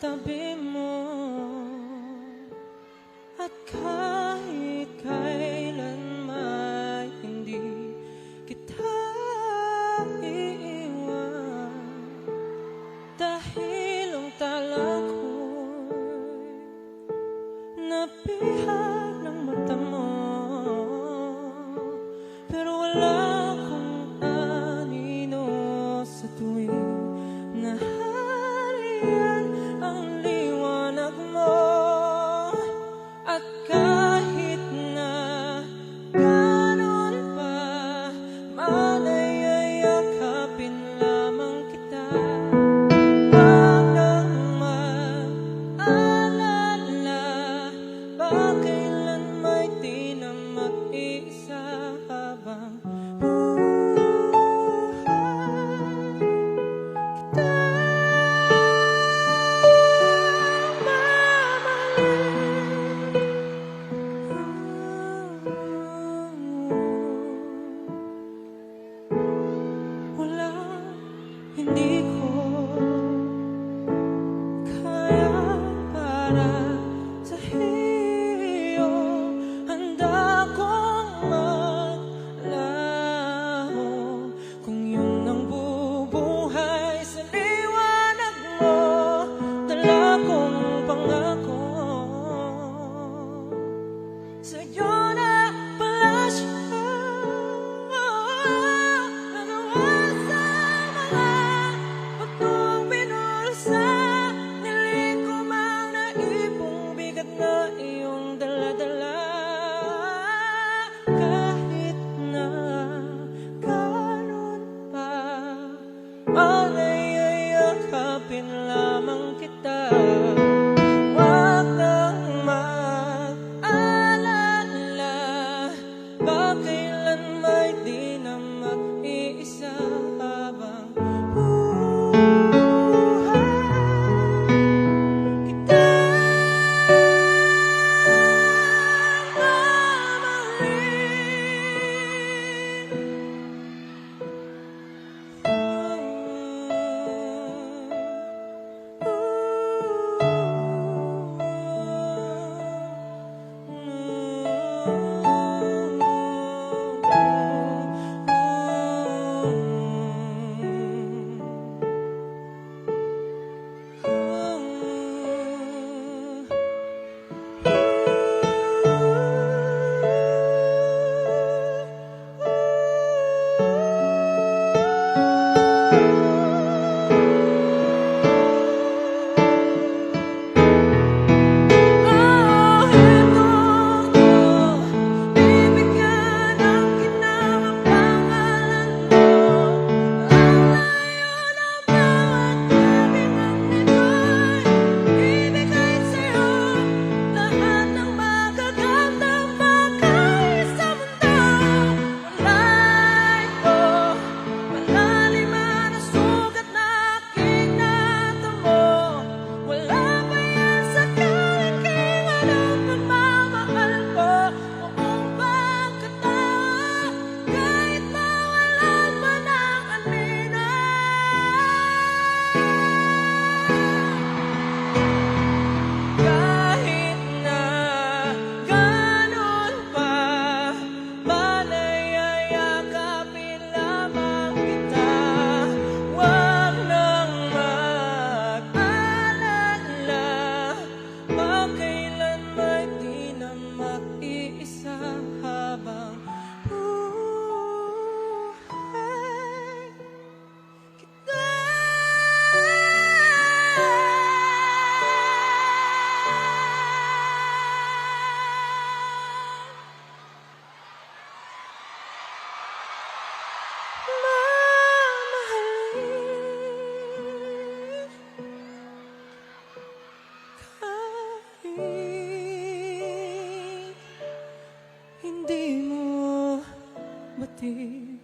tabi mo. At kahit kailanman hindi kita iiwan, dahil ang tala ko'y napihag ng mata mo. Pero wala akong anino sa tuwing nahariyan ang liwanag mo. At kahit na ganon pa man ay yayakapin lamang kita. Huwag nang mag-alala, baka kailan may di na mag-iisa habang hindi ko kaya para sa iyo. Handa kong maglaho kung yun ang bubuhay sa liwanag mo. Dala kong pangako sa'yo na pala siya. Yakapin lamang kita. Huwag nang mag-alala, baka kailan may di na mag-iisa habang buhay kita hindi mo batid.